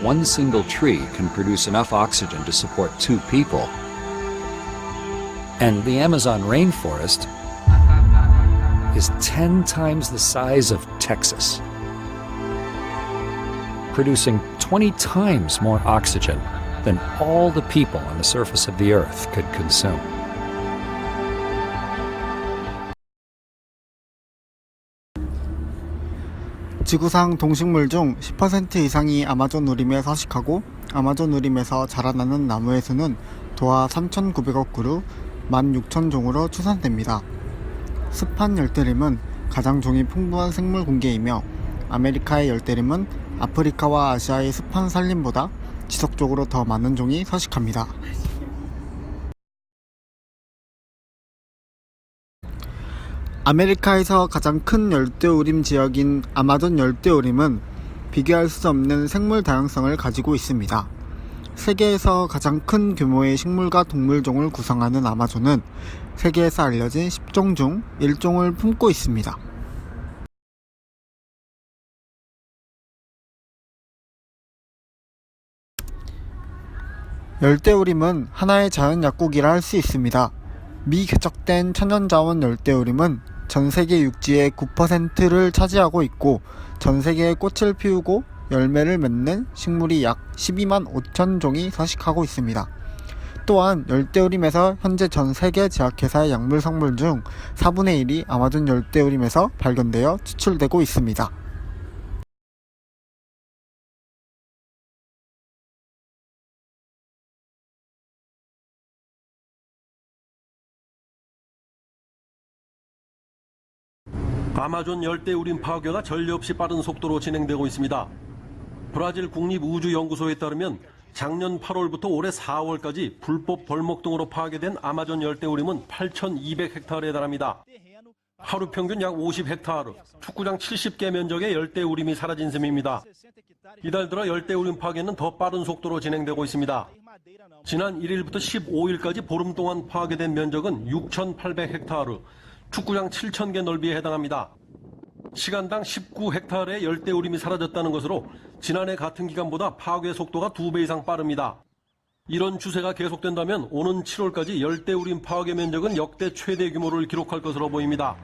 one single tree can produce enough oxygen to support 2 people. And the Amazon rainforest is 10 times the size of Texas, producing 20 times more oxygen than all the people on the surface of the earth could consume. 지구상 동식물 중 10% 이상이 아마존 우림에 서식하고 아마존 우림에서 자라나는 나무의 수는 도하 3,900억 그루 16,000종으로 추산됩니다. 습한 열대림은 가장 종이 풍부한 생물 공개이며 아메리카의 열대림은 아프리카와 아시아의 습한 산림보다 지속적으로 더 많은 종이 서식합니다. 아메리카에서 가장 큰 열대우림 지역인 아마존 열대우림은 비교할 수 없는 생물 다양성을 가지고 있습니다. 세계에서 가장 큰 규모의 식물과 동물종을 구성하는 아마존은 세계에서 알려진 10종 중 1종을 품고 있습니다. 열대우림은 하나의 자연 약국이라 할 수 있습니다. 미개척된 천연자원 열대우림은 전 세계 육지의 9%를 차지하고 있고 전 세계에 꽃을 피우고 열매를 맺는 식물이 약 12만 5천 종이 서식하고 있습니다. 또한 열대우림에서 현재 전 세계 제약회사의 약물 성분 중 4분의 1이 아마존 열대우림에서 발견되어 추출되고 있습니다. 아마존 열대우림 파괴가 전례 없이 빠른 속도로 진행되고 있습니다. 브라질 국립우주연구소에 따르면 작년 8월부터 올해 4월까지 불법 벌목 등으로 파괴된 아마존 열대우림은 8,200헥타르에 달합니다. 하루 평균 약 50헥타르, 축구장 70개 면적의 열대우림이 사라진 셈입니다. 이달 들어 열대우림 파괴는 더 빠른 속도로 진행되고 있습니다. 지난 1일부터 15일까지 보름 동안 파괴된 면적은 6,800헥타르, 축구장 7,000개 넓이에 해당합니다. 시간당 19헥타르의 열대우림이 사라졌다는 것으로 지난해 같은 기간보다 파괴 속도가 2배 이상 빠릅니다. 이런 추세가 계속된다면 오는 7월까지 열대우림 파괴 면적은 역대 최대 규모를 기록할 것으로 보입니다.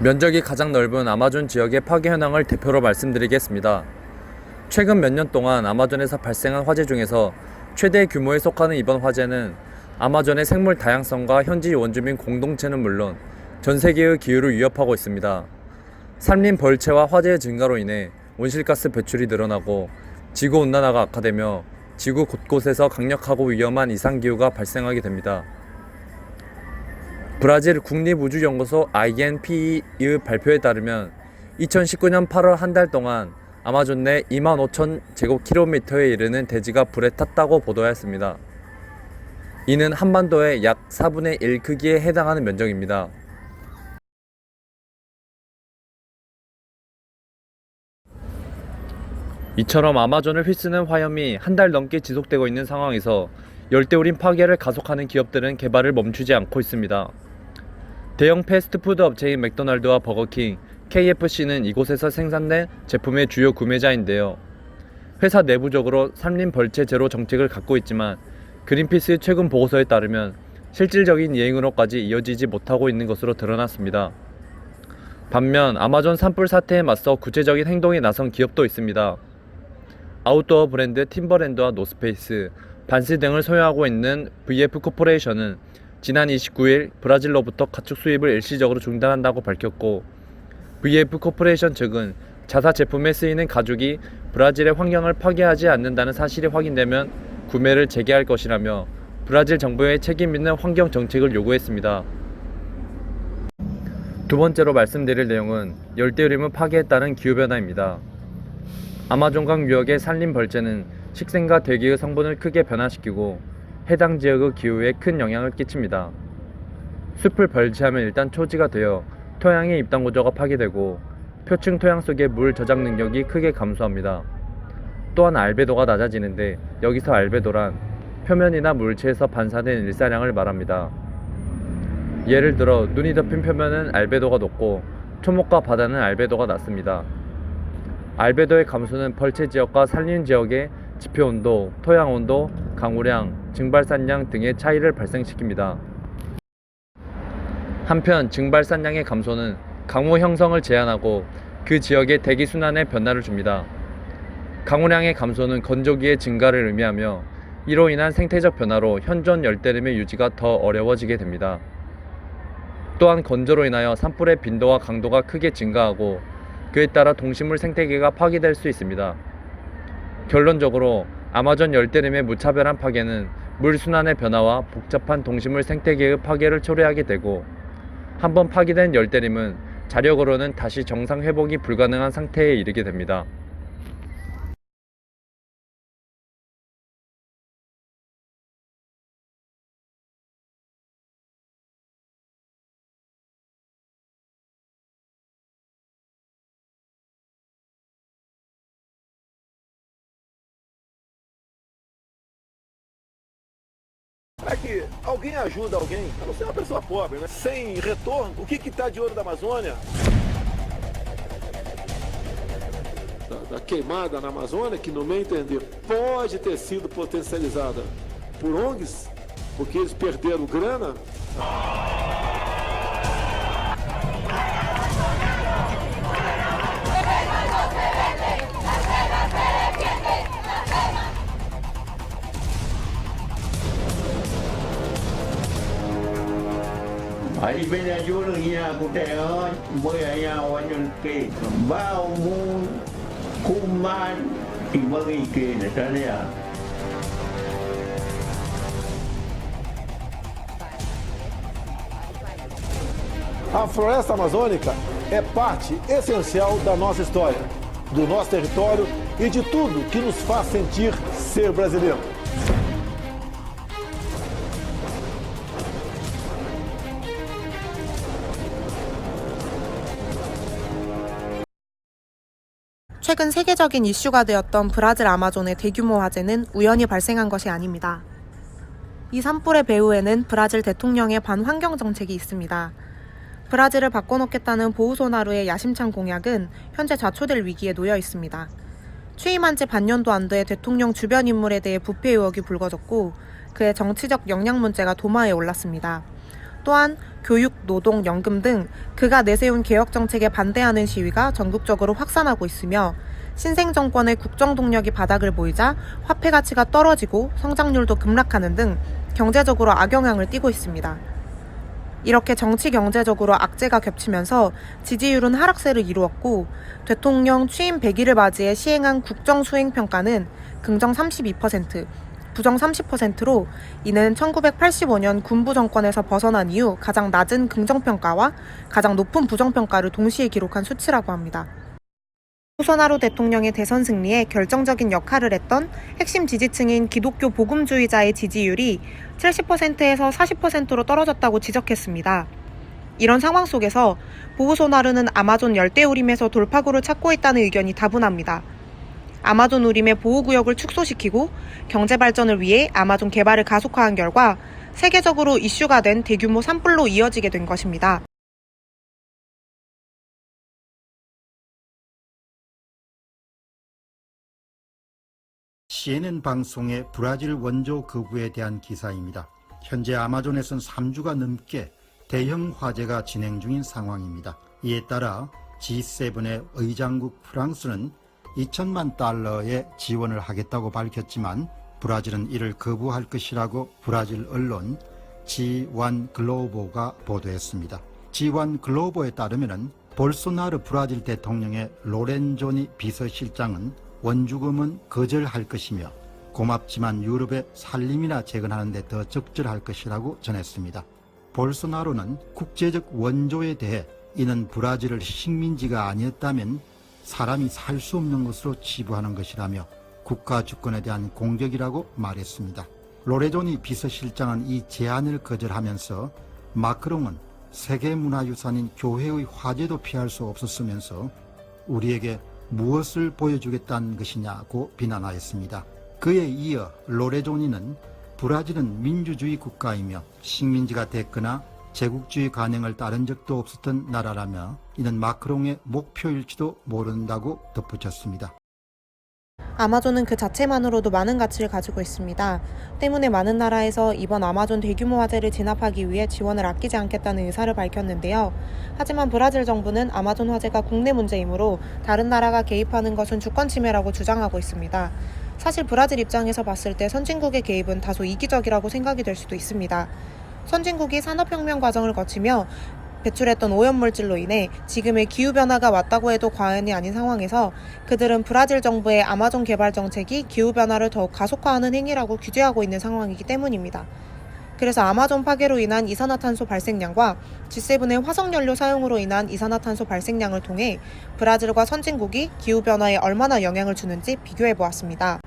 면적이 가장 넓은 아마존 지역의 파괴 현황을 대표로 말씀드리겠습니다. 최근 몇 년 동안 아마존에서 발생한 화재 중에서 최대 규모에 속하는 이번 화재는 아마존의 생물 다양성과 현지 원주민 공동체는 물론 전 세계의 기후를 위협하고 있습니다. 산림 벌채와 화재의 증가로 인해 온실가스 배출이 늘어나고 지구온난화가 악화되며 지구 곳곳에서 강력하고 위험한 이상기후가 발생하게 됩니다. 브라질 국립우주연구소 INPE의 발표에 따르면 2019년 8월 한 달 동안 아마존 내 25,000제곱킬로미터에 이르는 대지가 불에 탔다고 보도하였습니다. 이는 한반도의 약 4분의 1 크기에 해당하는 면적입니다. 이처럼 아마존을 휩쓰는 화염이 한 달 넘게 지속되고 있는 상황에서 열대우림 파괴를 가속하는 기업들은 개발을 멈추지 않고 있습니다. 대형 패스트푸드 업체인 맥도날드와 버거킹, KFC는 이곳에서 생산된 제품의 주요 구매자인데요. 회사 내부적으로 산림 벌채 제로 정책을 갖고 있지만 그린피스의 최근 보고서에 따르면 실질적인 이행으로까지 이어지지 못하고 있는 것으로 드러났습니다. 반면 아마존 산불 사태에 맞서 구체적인 행동에 나선 기업도 있습니다. 아웃도어 브랜드 팀버랜드와 노스페이스, 반스 등을 소유하고 있는 VF 코퍼레이션은 지난 29일 브라질로부터 가축 수입을 일시적으로 중단한다고 밝혔고, VF 코퍼레이션 측은 자사 제품에 쓰이는 가죽이 브라질의 환경을 파괴하지 않는다는 사실이 확인되면 구매를 재개할 것이라며 브라질 정부의 책임 있는 환경 정책을 요구했습니다. 두 번째로 말씀드릴 내용은 열대우림을 파괴에 따른 기후변화입니다. 아마존강 유역의 산림 벌채는 식생과 대기의 성분을 크게 변화시키고 해당 지역의 기후에 큰 영향을 끼칩니다. 숲을 벌채하면 일단 초지가 되어 토양의 입단 구조가 파괴되고 표층 토양 속의 물 저장 능력이 크게 감소합니다. 또한 알베도가 낮아지는데 여기서 알베도란 표면이나 물체에서 반사된 일사량을 말합니다. 예를 들어 눈이 덮인 표면은 알베도가 높고 토목과 바다는 알베도가 낮습니다. 알베도의 감소는 벌채 지역과 산림 지역의 지표 온도, 토양 온도, 강우량, 증발산량 등의 차이를 발생시킵니다. 한편 증발산량의 감소는 강우 형성을 제한하고 그 지역의 대기 순환에 변화를 줍니다. 강우량의 감소는 건조기의 증가를 의미하며 이로 인한 생태적 변화로 현존 열대림의 유지가 더 어려워지게 됩니다. 또한 건조로 인하여 산불의 빈도와 강도가 크게 증가하고 그에 따라 동식물 생태계가 파괴될 수 있습니다. 결론적으로 아마존 열대림의 무차별한 파괴는 물 순환의 변화와 복잡한 동식물 생태계의 파괴를 초래하게 되고 한번 파괴된 열대림은 자력으로는 다시 정상 회복이 불가능한 상태에 이르게 됩니다. Será que alguém ajuda alguém? A não ser uma pessoa pobre, né? Sem retorno, o que está de ouro da Amazônia? Da queimada na Amazônia, que no meu entender pode ter sido potencializada por ONGs, porque eles perderam grana. Ahí ven a yo lo guía a Cuteo, voy allá a Guayonque, Baumun, Kuman y Magique, Natalia. A floresta amazônica é parte essencial da nossa história, do nosso território e de tudo que nos faz sentir ser brasileiro. 최근 세계적인 이슈가 되었던 브라질 아마존의 대규모 화재는 우연히 발생한 것이 아닙니다. 이 산불의 배후에는 브라질 대통령의 반환경 정책이 있습니다. 브라질을 바꿔놓겠다는 보우소나루의 야심찬 공약은 현재 좌초될 위기에 놓여 있습니다. 취임한 지 반년도 안 돼 대통령 주변 인물에 대해 부패 의혹이 불거졌고 그의 정치적 역량 문제가 도마에 올랐습니다. 또한 교육, 노동, 연금 등 그가 내세운 개혁 정책에 반대하는 시위가 전국적으로 확산하고 있으며 신생 정권의 국정 동력이 바닥을 보이자 화폐 가치가 떨어지고 성장률도 급락하는 등 경제적으로 악영향을 띠고 있습니다. 이렇게 정치 경제적으로 악재가 겹치면서 지지율은 하락세를 이루었고 대통령 취임 100일을 맞이해 시행한 국정 수행 평가는 긍정 32%, 부정 30%로 이는 1985년 군부 정권에서 벗어난 이후 가장 낮은 긍정평가와 가장 높은 부정평가를 동시에 기록한 수치라고 합니다. 보우소나루 대통령의 대선 승리에 결정적인 역할을 했던 핵심 지지층인 기독교 복음주의자의 지지율이 70%에서 40%로 떨어졌다고 지적했습니다. 이런 상황 속에서 보우소나루는 아마존 열대우림에서 돌파구를 찾고 있다는 의견이 다분합니다. 아마존 우림의 보호구역을 축소시키고 경제발전을 위해 아마존 개발을 가속화한 결과 세계적으로 이슈가 된 대규모 산불로 이어지게 된 것입니다. CNN 방송의 브라질 원조 거부에 대한 기사입니다. 현재 아마존에선 3주가 넘게 대형 화재가 진행 중인 상황입니다. 이에 따라 G7의 의장국 프랑스는 2천만 달러의 지원을 하겠다고 밝혔지만 브라질은 이를 거부할 것이라고 브라질 언론 G1 글로보가 보도했습니다. G1 글로보에 따르면 볼소나루 브라질 대통령의 로렌조니 비서실장은 원주금은 거절할 것이며 고맙지만 유럽의 산림이나 재건하는 데 더 적절할 것이라고 전했습니다. 볼소나루는 국제적 원조에 대해 이는 브라질을 식민지가 아니었다면 사람이 살 수 없는 것으로 치부하는 것이라며 국가 주권에 대한 공격이라고 말했습니다. 로레조니 비서실장은 이 제안을 거절하면서 마크롱은 세계문화유산인 교회의 화재도 피할 수 없었으면서 우리에게 무엇을 보여주겠다는 것이냐고 비난하였습니다. 그에 이어 로레조니는 브라질은 민주주의 국가이며 식민지가 됐거나 제국주의 간행을 따른 적도 없었던 나라라며 이는 마크롱의 목표일지도 모른다고 덧붙였습니다. 아마존은 그 자체만으로도 많은 가치를 가지고 있습니다. 때문에 많은 나라에서 이번 아마존 대규모 화재를 진압하기 위해 지원을 아끼지 않겠다는 의사를 밝혔는데요. 하지만 브라질 정부는 아마존 화재가 국내 문제이므로 다른 나라가 개입하는 것은 주권 침해라고 주장하고 있습니다. 사실 브라질 입장에서 봤을 때 선진국의 개입은 다소 이기적이라고 생각이 될 수도 있습니다. 선진국이 산업혁명 과정을 거치며 배출했던 오염물질로 인해 지금의 기후변화가 왔다고 해도 과언이 아닌 상황에서 그들은 브라질 정부의 아마존 개발 정책이 기후변화를 더욱 가속화하는 행위라고 규제하고 있는 상황이기 때문입니다. 그래서 아마존 파괴로 인한 이산화탄소 발생량과 G7의 화석연료 사용으로 인한 이산화탄소 발생량을 통해 브라질과 선진국이 기후변화에 얼마나 영향을 주는지 비교해보았습니다.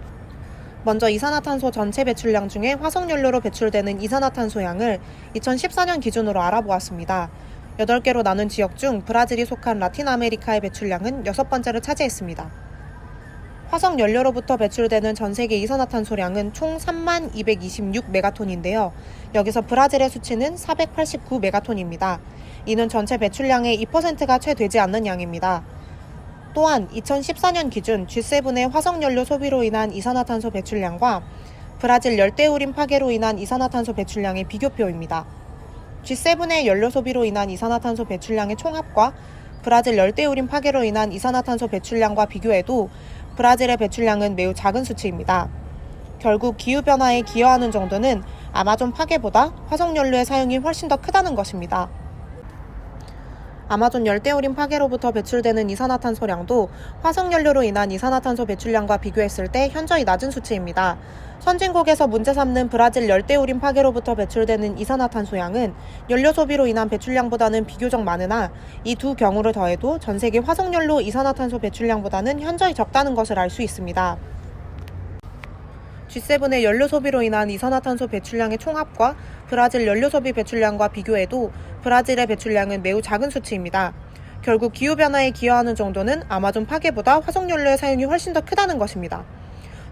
먼저 이산화탄소 전체 배출량 중에 화석연료로 배출되는 이산화탄소량을 2014년 기준으로 알아보았습니다. 8개로 나눈 지역 중 브라질이 속한 라틴 아메리카의 배출량은 6번째를 차지했습니다. 화석연료로부터 배출되는 전 세계 이산화탄소량은 총 3226메가톤인데요. 여기서 브라질의 수치는 489메가톤입니다. 이는 전체 배출량의 2%가 채 되지 않는 양입니다. 또한 2014년 기준 G7의 화석연료 소비로 인한 이산화탄소 배출량과 브라질 열대우림 파괴로 인한 이산화탄소 배출량의 비교표입니다. G7의 연료 소비로 인한 이산화탄소 배출량의 총합과 브라질 열대우림 파괴로 인한 이산화탄소 배출량과 비교해도 브라질의 배출량은 매우 작은 수치입니다. 결국 기후변화에 기여하는 정도는 아마존 파괴보다 화석연료의 사용이 훨씬 더 크다는 것입니다. 아마존 열대우림 파괴로부터 배출되는 이산화탄소량도 화석연료로 인한 이산화탄소 배출량과 비교했을 때 현저히 낮은 수치입니다. 선진국에서 문제 삼는 브라질 열대우림 파괴로부터 배출되는 이산화탄소량은 연료 소비로 인한 배출량보다는 비교적 많으나 이 두 경우를 더해도 전 세계 화석연료 이산화탄소 배출량보다는 현저히 적다는 것을 알 수 있습니다. G7의 연료 소비로 인한 이산화탄소 배출량의 총합과 브라질 연료 소비 배출량과 비교해도 브라질의 배출량은 매우 작은 수치입니다. 결국 기후변화에 기여하는 정도는 아마존 파괴보다 화석연료의 사용이 훨씬 더 크다는 것입니다.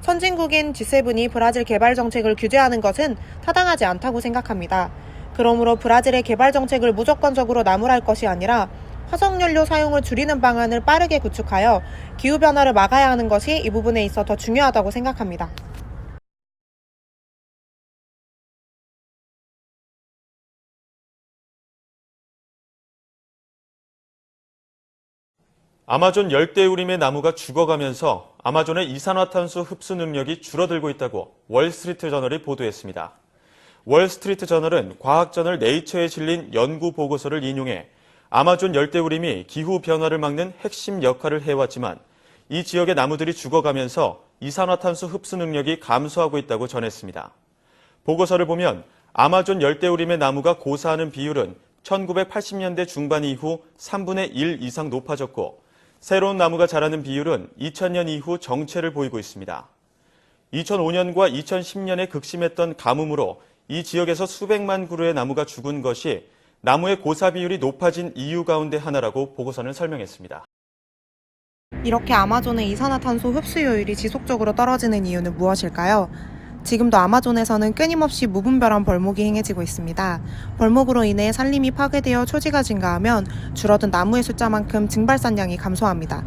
선진국인 G7이 브라질 개발 정책을 규제하는 것은 타당하지 않다고 생각합니다. 그러므로 브라질의 개발 정책을 무조건적으로 나무랄 것이 아니라 화석연료 사용을 줄이는 방안을 빠르게 구축하여 기후변화를 막아야 하는 것이 이 부분에 있어 더 중요하다고 생각합니다. 아마존 열대우림의 나무가 죽어가면서 아마존의 이산화탄소 흡수 능력이 줄어들고 있다고 월스트리트저널이 보도했습니다. 월스트리트저널은 과학저널 네이처에 실린 연구 보고서를 인용해 아마존 열대우림이 기후변화를 막는 핵심 역할을 해왔지만 이 지역의 나무들이 죽어가면서 이산화탄소 흡수 능력이 감소하고 있다고 전했습니다. 보고서를 보면 아마존 열대우림의 나무가 고사하는 비율은 1980년대 중반 이후 3분의 1 이상 높아졌고 새로운 나무가 자라는 비율은 2000년 이후 정체를 보이고 있습니다. 2005년과 2010년에 극심했던 가뭄으로 이 지역에서 수백만 그루의 나무가 죽은 것이 나무의 고사 비율이 높아진 이유 가운데 하나라고 보고서는 설명했습니다. 이렇게 아마존의 이산화탄소 흡수효율이 지속적으로 떨어지는 이유는 무엇일까요? 지금도 아마존에서는 끊임없이 무분별한 벌목이 행해지고 있습니다. 벌목으로 인해 산림이 파괴되어 초지가 증가하면 줄어든 나무의 숫자만큼 증발산량이 감소합니다.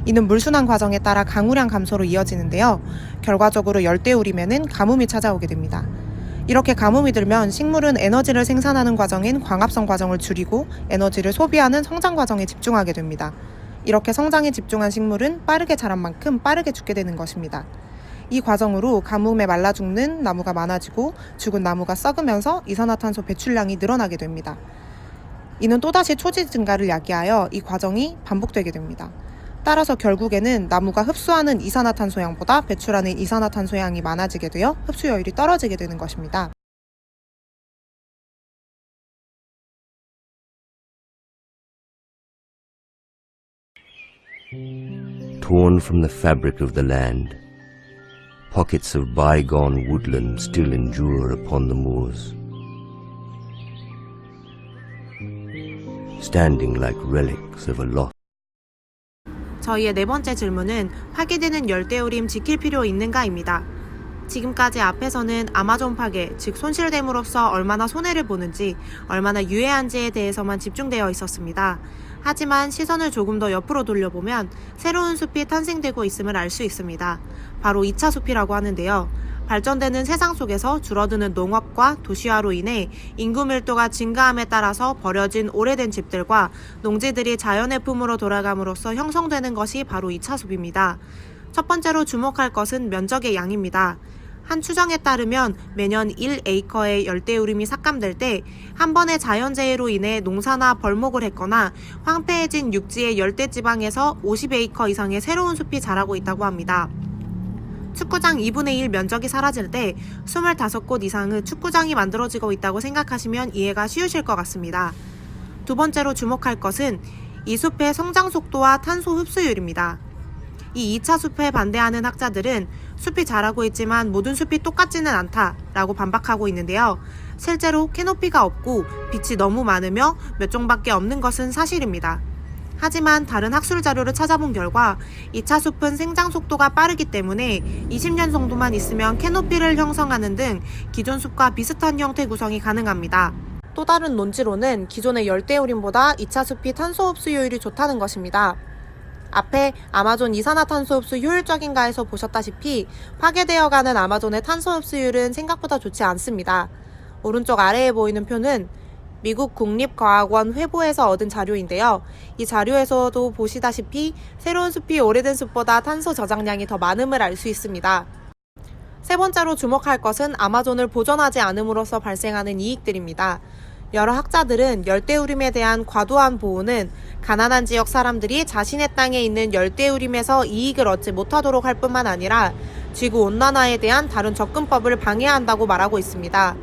이는 물순환 과정에 따라 강우량 감소로 이어지는데요. 결과적으로 열대우림에는 가뭄이 찾아오게 됩니다. 이렇게 가뭄이 들면 식물은 에너지를 생산하는 과정인 광합성 과정을 줄이고 에너지를 소비하는 성장 과정에 집중하게 됩니다. 이렇게 성장에 집중한 식물은 빠르게 자란 만큼 빠르게 죽게 되는 것입니다. 이 과정으로 가뭄에 말라 죽는 나무가 많아지고 죽은 나무가 썩으면서 이산화탄소 배출량이 늘어나게 됩니다. 이는 또다시 초지 증가를 야기하여 이 과정이 반복되게 됩니다. 따라서 결국에는 나무가 흡수하는 이산화탄소량보다 배출하는 이산화탄소량이 많아지게 되어 흡수효율이 떨어지게 되는 것입니다. Torn from the fabric of the land, pockets of bygone woodland still endure upon the moors, standing like relics of a lost. 저희의 네 번째 질문은 파괴되는 열대우림 지킬 필요 있는가입니다. 지금까지 앞에서는 아마존 파괴, 즉 손실됨으로써 얼마나 손해를 보는지, 얼마나 유해한지에 대해서만 집중되어 있었습니다. 하지만 시선을 조금 더 옆으로 돌려보면 새로운 숲이 탄생되고 있음을 알 수 있습니다. 바로 2차 숲이라고 하는데요. 발전되는 세상 속에서 줄어드는 농업과 도시화로 인해 인구 밀도가 증가함에 따라서 버려진 오래된 집들과 농지들이 자연의 품으로 돌아감으로써 형성되는 것이 바로 2차 숲입니다. 첫 번째로 주목할 것은 면적의 양입니다. 한 추정에 따르면 매년 1에이커의 열대우림이 삭감될 때 한 번의 자연재해로 인해 농사나 벌목을 했거나 황폐해진 육지의 열대지방에서 50에이커 이상의 새로운 숲이 자라고 있다고 합니다. 축구장 2분의 1 면적이 사라질 때 25곳 이상의 축구장이 만들어지고 있다고 생각하시면 이해가 쉬우실 것 같습니다. 두 번째로 주목할 것은 이 숲의 성장 속도와 탄소 흡수율입니다. 이 2차 숲에 반대하는 학자들은 숲이 자라고 있지만 모든 숲이 똑같지는 않다라고 반박하고 있는데요. 실제로 캐노피가 없고 빛이 너무 많으며 몇 종밖에 없는 것은 사실입니다. 하지만 다른 학술 자료를 찾아본 결과 2차 숲은 생장 속도가 빠르기 때문에 20년 정도만 있으면 캐노피를 형성하는 등 기존 숲과 비슷한 형태 구성이 가능합니다. 또 다른 논지로는 기존의 열대우림보다 2차 숲이 탄소 흡수율이 좋다는 것입니다. 앞에 아마존 이산화탄소 흡수 효율적인가에서 보셨다시피 파괴되어가는 아마존의 탄소 흡수율은 생각보다 좋지 않습니다. 오른쪽 아래에 보이는 표는 미국 국립과학원 회보에서 얻은 자료인데요. 이 자료에서도 보시다시피 새로운 숲이 오래된 숲보다 탄소 저장량이 더 많음을 알 수 있습니다. 세 번째로 주목할 것은 아마존을 보존하지 않음으로써 발생하는 이익들입니다. 여러 학자들은 열대우림에 대한 과도한 보호는 가난한 지역 사람들이 자신의 땅에 있는 열대우림에서 이익을 얻지 못하도록 할 뿐만 아니라 지구온난화에 대한 다른 접근법을 방해한다고 말하고 있습니다.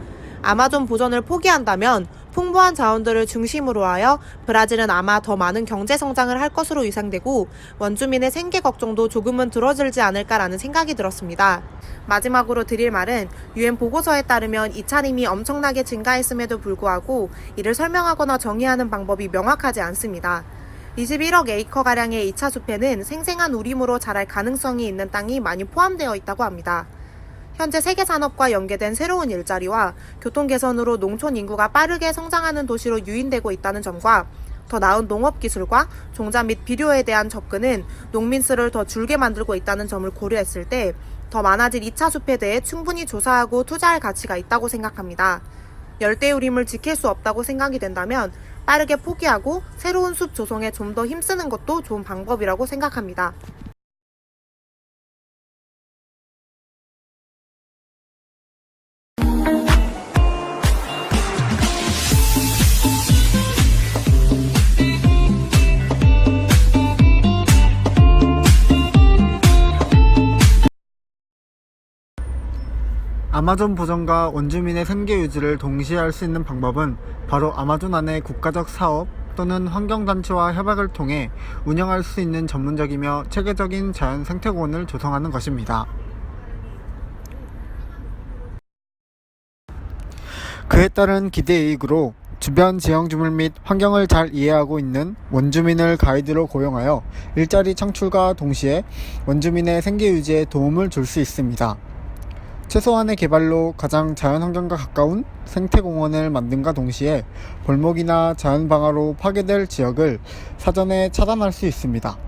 아마존 보존을 포기한다면 풍부한 자원들을 중심으로 하여 브라질은 아마 더 많은 경제 성장을 할 것으로 예상되고 원주민의 생계 걱정도 조금은 줄어들지 않을까라는 생각이 들었습니다. 마지막으로 드릴 말은 UN 보고서에 따르면 이차림이 엄청나게 증가했음에도 불구하고 이를 설명하거나 정의하는 방법이 명확하지 않습니다. 21억 에이커가량의 2차 숲에는 생생한 우림으로 자랄 가능성이 있는 땅이 많이 포함되어 있다고 합니다. 현재 세계 산업과 연계된 새로운 일자리와 교통 개선으로 농촌 인구가 빠르게 성장하는 도시로 유인되고 있다는 점과 더 나은 농업 기술과 종자 및 비료에 대한 접근은 농민 수를 더 줄게 만들고 있다는 점을 고려했을 때 더 많아질 2차 숲에 대해 충분히 조사하고 투자할 가치가 있다고 생각합니다. 열대우림을 지킬 수 없다고 생각이 된다면 빠르게 포기하고 새로운 숲 조성에 좀 더 힘쓰는 것도 좋은 방법이라고 생각합니다. 아마존 보존과 원주민의 생계 유지를 동시에 할 수 있는 방법은 바로 아마존 안에 국가적 사업 또는 환경단체와 협약을 통해 운영할 수 있는 전문적이며 체계적인 자연 생태공원을 조성하는 것입니다. 그에 따른 기대이익으로 주변 지형주물 및 환경을 잘 이해하고 있는 원주민을 가이드로 고용하여 일자리 창출과 동시에 원주민의 생계 유지에 도움을 줄 수 있습니다. 최소한의 개발로 가장 자연환경과 가까운 생태공원을 만듦과 동시에 벌목이나 자연방화로 파괴될 지역을 사전에 차단할 수 있습니다.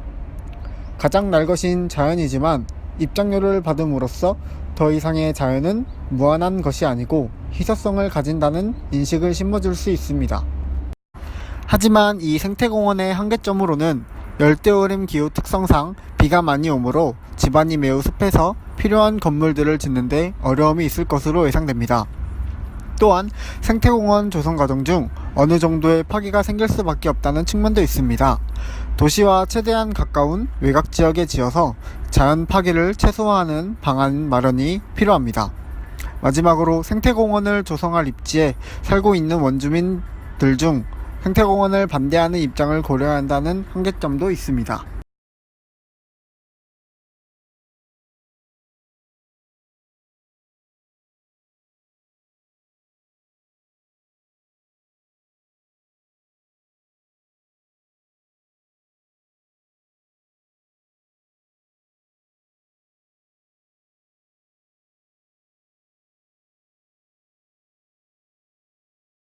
가장 날 것인 자연이지만 입장료를 받음으로써 더 이상의 자연은 무한한 것이 아니고 희소성을 가진다는 인식을 심어줄 수 있습니다. 하지만 이 생태공원의 한계점으로는 열대우림 기후 특성상 비가 많이 오므로 집안이 매우 습해서 필요한 건물들을 짓는 데 어려움이 있을 것으로 예상됩니다. 또한 생태공원 조성 과정 중 어느 정도의 파괴가 생길 수밖에 없다는 측면도 있습니다. 도시와 최대한 가까운 외곽 지역에 지어서 자연 파괴를 최소화하는 방안 마련이 필요합니다. 마지막으로 생태공원을 조성할 입지에 살고 있는 원주민들 중 생태공원을 반대하는 입장을 고려한다는 한계점도 있습니다.